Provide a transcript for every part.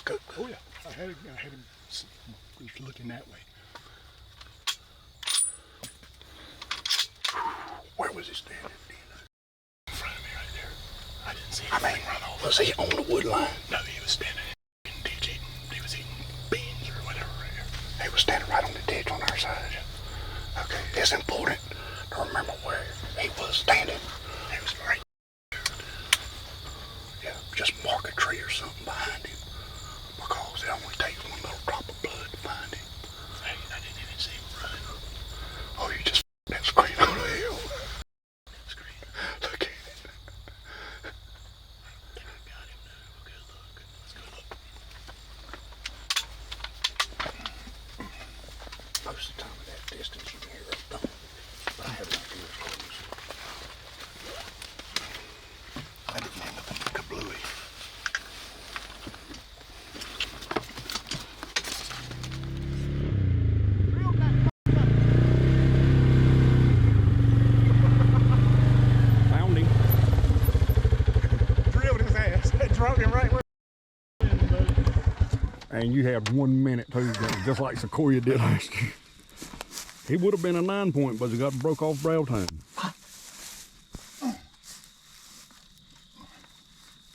back up. Oh yeah, I had him he was looking that way. Where was he standing? In front of me right there. I didn't see him. I mean, run over. Was he on the wood line? No, he was standing in the ditch eating. He was eating beans or whatever right here. He was standing right on the ditch on our side. Okay, it's important to remember where he was standing. He was right. Yeah, just mark a tree or something behind him. Because it only takes one little drop of blood to find him. Hey, I didn't even see him run. Oh, you just that screen on the hill. Screen. Look at it. I think I got him now. Okay, look. Let's go look. Most of the time at that distance you can hear a thump. But I have not heard it close. I didn't end up in the kablooey. Found him. Drilled his ass. They drove him right where. And you had 1 minute too, just like Sequoia did last year. He would have been a 9 point, but he got broke off brow time.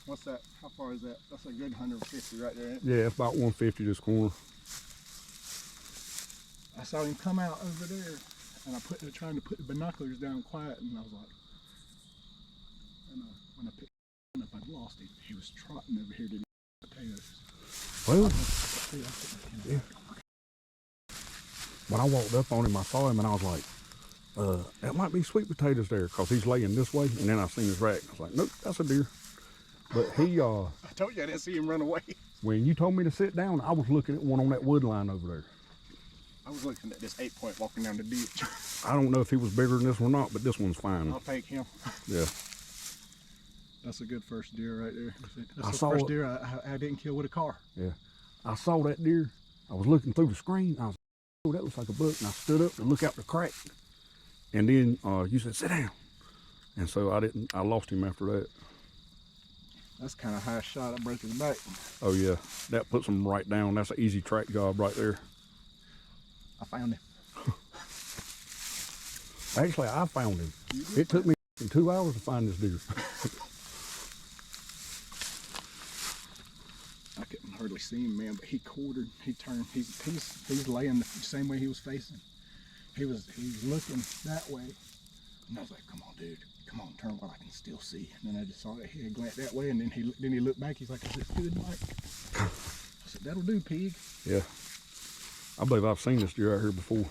What's that? How far is that? That's a good 150 right there. Yeah, it's about 150 this corner. I saw him come out over there, and I trying to put the binoculars down quiet, and I was like, and when I picked him up, I lost him. He was trotting over here to the potatoes. Well, Yeah. when I walked up on him, I saw him and I was like, that might be sweet potatoes there, because he's laying this way. And then I seen his rack. I was like, nope, that's a deer. But he, I told you I didn't see him run away. when you told me to sit down, I was looking at one on that wood line over there. I was looking at this 8 point walking down the ditch. I don't know if he was bigger than this one or not, but this one's fine. I'll take him. Yeah. That's a good first deer right there. I That's saw the first it. deer I didn't kill with a car. Yeah. I saw that deer. I was looking through the screen. I was like, oh, that looks like a buck. And I stood up to look out the crack. And then you said, sit down. And so I lost him after that. That's kind of high shot. I broke his back. Oh yeah, that puts him right down. That's an easy track job right there. I found him. Actually, I found him. It took me 2 hours to find this deer. I couldn't hardly see him, man, but he quartered, he turned, he's laying the same way he was facing. He was looking that way, and I was like, come on, dude, come on, turn what I can still see. And then I just saw that he had glanced that way, and then he looked back, he's like, is it good, Mike? I said, that'll do, pig. Yeah. I believe I've seen this deer out here before.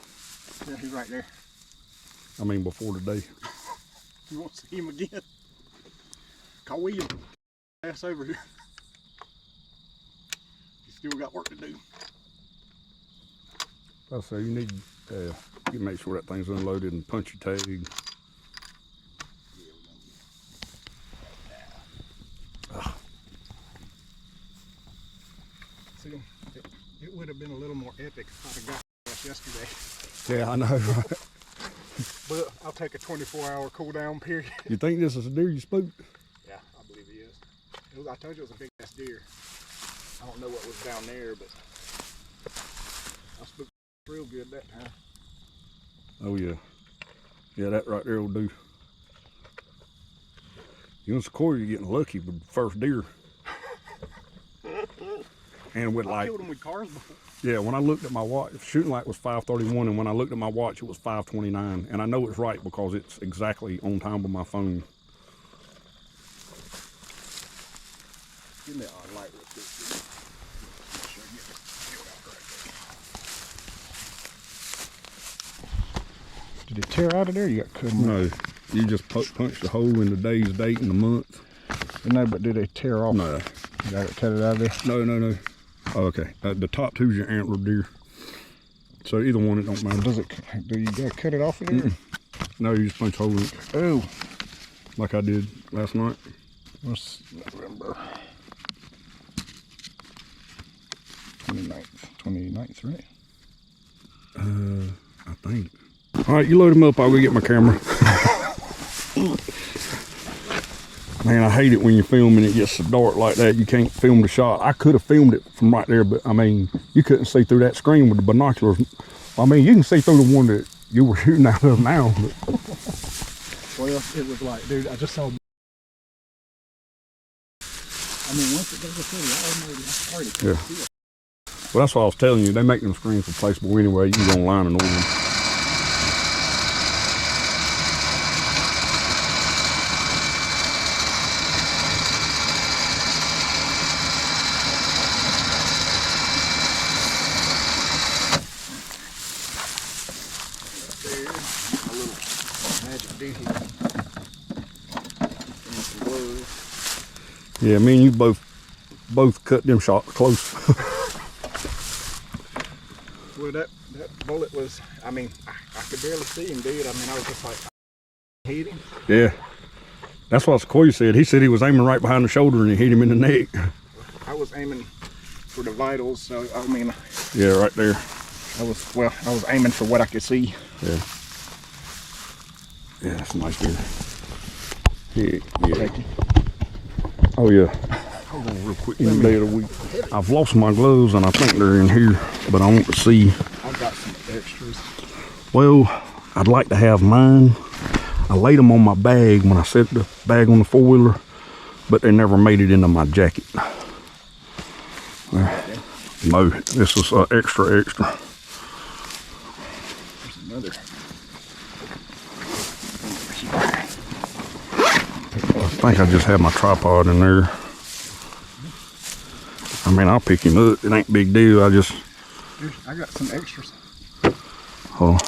Yeah, he's right there. I mean, before today. You won't see him again. Call William, ass over here. Still got work to do. So you need you make sure that thing's unloaded and punch your tag. See, it would have been a little more epic if I'd have got this yesterday. Yeah, I know, right? But I'll take a 24-hour cool down period. You think this is a deer you spooked? Yeah, I believe he is. I told you it was a big ass deer. I don't know what was down there, but I spooked real good that time. Oh yeah. Yeah, that right there will do. You know, Sequoia, you're getting lucky with the first deer. And with I killed him with cars before. yeah, when I looked at my watch, shooting light was 5:31, and when I looked at my watch, it was 5:29. And I know it's right because it's exactly on time with my phone. Give me a light real quick. Did it tear out of there? You got cut? No, you just punched a hole in the day's date and the month. No, but did they tear off? No. You got it cut it out of there? No. Oh, okay. The top two's your antler deer. So either one, it don't matter. Do you gotta cut it off of there? No, you just punch a hole in it. Oh. Like I did last night. What's November? 29th, right? I think. All right, you load them up. I'll go get my camera. Man, I hate it when you're filming it gets so dark like that. You can't film the shot. I could have filmed it from right there, but I mean, you couldn't see through that screen with the binoculars. I mean, you can see through the one that you were shooting out of now. But. Well, it was like, dude, I just saw. I mean, once it goes up there, I already yeah. see it. Well, that's what I was telling you. They make them screens replaceable anyway. You can go online and order them. Yeah, me and you both cut them shots close. Well, that bullet was, I mean, I could barely see him, dude. I mean, I was just like, hit him. Yeah. That's what Sequoia said. He said he was aiming right behind the shoulder and he hit him in the neck. I was aiming for the vitals, so, I mean. Yeah, right there. I was aiming for what I could see. Yeah. Yeah, that's nice deer. Yeah. Thank you. Oh yeah. Hold on real quick. Any day of the week. I've lost my gloves and I think they're in here, but I want to see. I've got some extras. Well, I'd like to have mine. I laid them on my bag when I set the bag on the four-wheeler, but they never made it into my jacket. No, this is extra. There's another. I think I just had my tripod in there. I mean, I'll pick him up. It ain't a big deal. I got some extras. Hold on.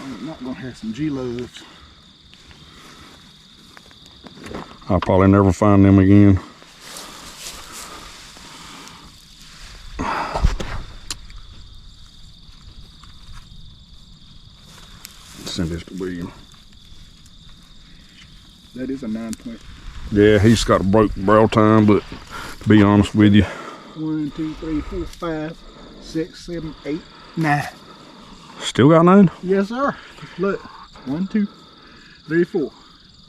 I'm not gonna have some G-loaves. I'll probably never find them again. Send this to William. That is a 9-point. Yeah, he's got a broke barrel time, but to be honest with you. 1, 2, 3, 4, 5, 6, 7, 8, 9. Still got 9? Yes, sir. Look. 1, 2, 3, 4,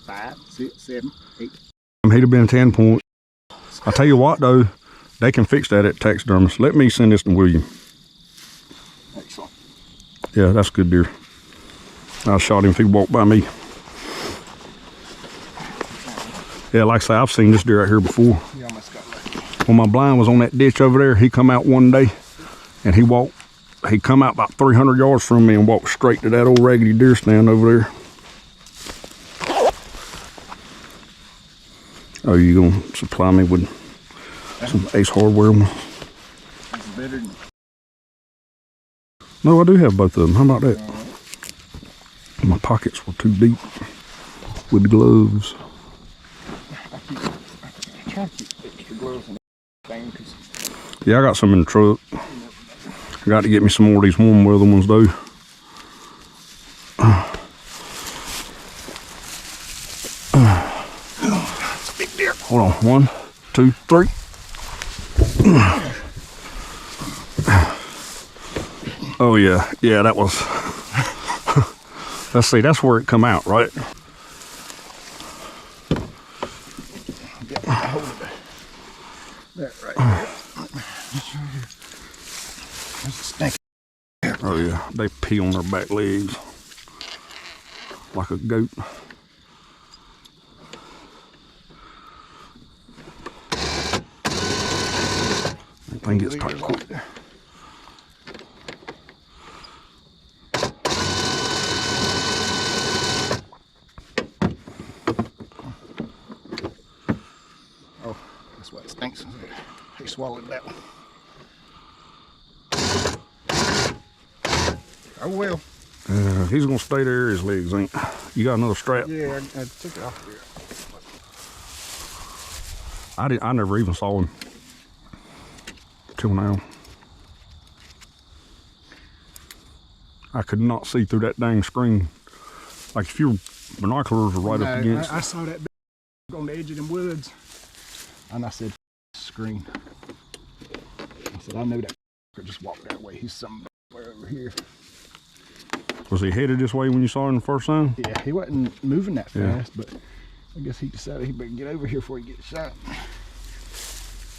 5, 6, 7, 8. He'd have been 10 points. I tell you what though, they can fix that at taxidermist. Let me send this to William. Excellent. Yeah, that's good deer. I shot him if he walked by me. Yeah, like I say, I've seen this deer out here before. You almost got lucky. When my blind was on that ditch over there, he come out one day and he come out about 300 yards from me and walked straight to that old raggedy deer stand over there. Oh, you gonna supply me with some Ace Hardware ones? That's better than. No, I do have both of them. How about that? My pockets were too deep with the gloves. I try to keep extra gloves and everything. Yeah, I got some in the truck. I got to get me some more of these warm weather ones though. It's a big deer. Hold on, 1, 2, 3. Oh yeah, yeah, that was. Let's see, that's where it come out, right? Get a hold of that right there. There's a snake. Oh yeah, they pee on their back legs like a goat. That thing gets tight quick. Oh, that's why it stinks. He swallowed that one. Oh well. He's gonna stay there. His legs ain't. You got another strap? Yeah, I took it off there. I never even saw him till now. I could not see through that dang screen. Like if your binoculars were right up against. I saw that on the edge of them woods, and I said, "Screen." I said, "I know that just walked that way. He's somewhere over here." Was he headed this way when you saw him the first time? Yeah, he wasn't moving that fast, but I guess he decided he better get over here before he gets shot.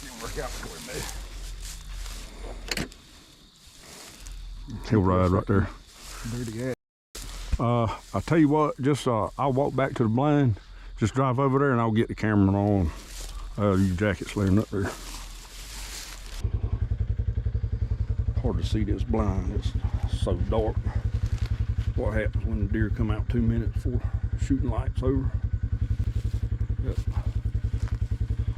Didn't work out before he moved. He'll ride right there. Dirty ass. I'll tell you what, just I'll walk back to the blind, just drive over there and I'll get the camera on. Your jacket's laying up there. Hard to see this blind, it's so dark. What happens when the deer come out 2 minutes before shooting light's over. Yep.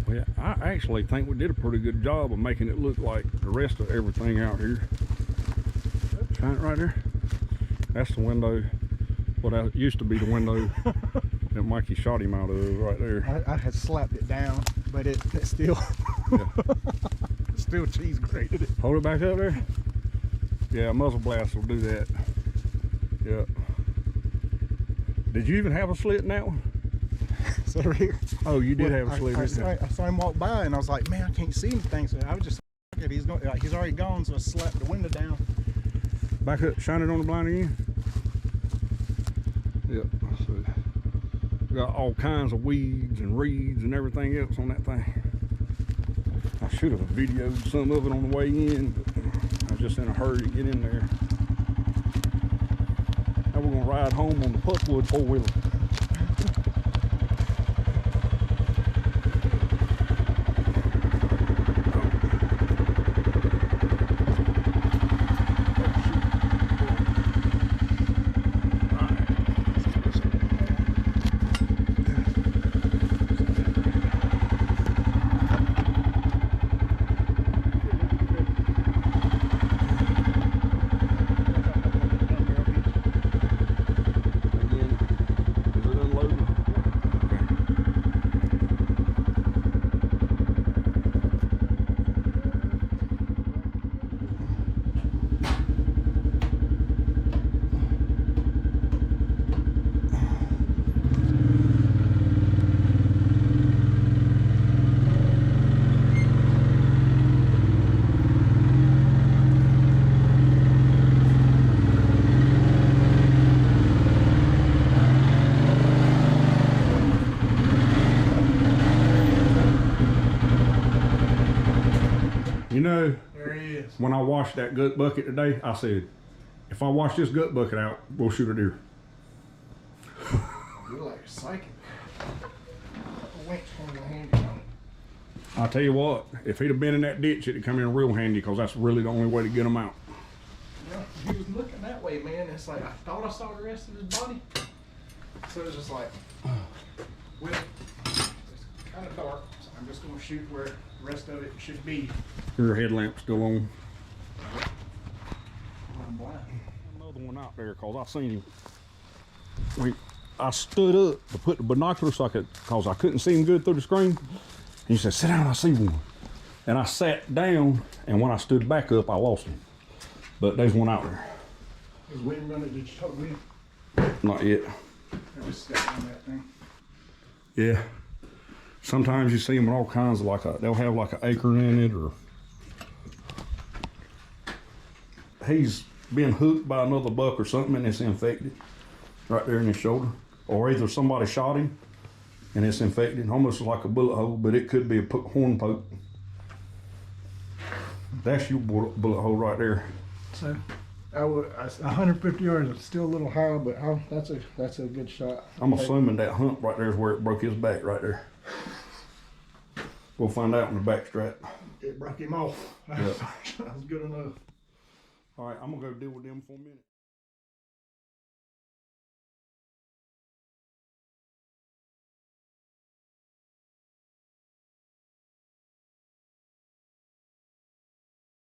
Well, I actually think we did a pretty good job of making it look like the rest of everything out here. Shine it right there. That's the window, what used to be the window that Mikey shot him out of right there. I had slapped it down, but it still, still cheese grated it. Hold it back up there. Yeah, muzzle blast will do that. Yep. Did you even have a slit in that one? So right here. Oh, you did have a slit. I saw him walk by and I was like, man, I can't see anything. So I was just, he's already gone, so I slapped the window down. Back up, shine it on the blind again. Yep, so got all kinds of weeds and reeds and everything else on that thing. I should have videoed some of it on the way in, but I was just in a hurry to get in there. Now we're gonna ride home on the Puffwood four-wheeler. You know, There he is. when I washed that gut bucket today, I said, if I wash this gut bucket out, we'll shoot a deer. You're like a psychic. A winch on your handy on it. I'll tell you what, if he'd have been in that ditch, it'd come in real handy because that's really the only way to get him out. Yeah, he was looking that way, man. It's like I thought I saw the rest of his body. So it's just like, it's kind of dark. So I'm just gonna shoot where the rest of it should be. Your headlamp's still on. I'm blind. Another one out there because I seen him. I stood up to put the binoculars so I could, because I couldn't see him good through the screen. And he said, sit down, I see one. And I sat down, and when I stood back up, I lost him. But there's one out there. Is wind running? Did you talk wind? Not yet. I just stepped on that thing. Yeah. Sometimes you see them with all kinds of they'll have like an acre in it, or he's been hooked by another buck or something and it's infected right there in his shoulder. Or either somebody shot him and it's infected, almost like a bullet hole, but it could be a horn poke. That's your bullet hole right there. So, 150 yards is still a little high, but that's a good shot. I'm assuming that hump right there is where it broke his back right there. We'll find out in the back strap. It broke him off. Yep. That was good enough. All right, I'm gonna go deal with them for a minute.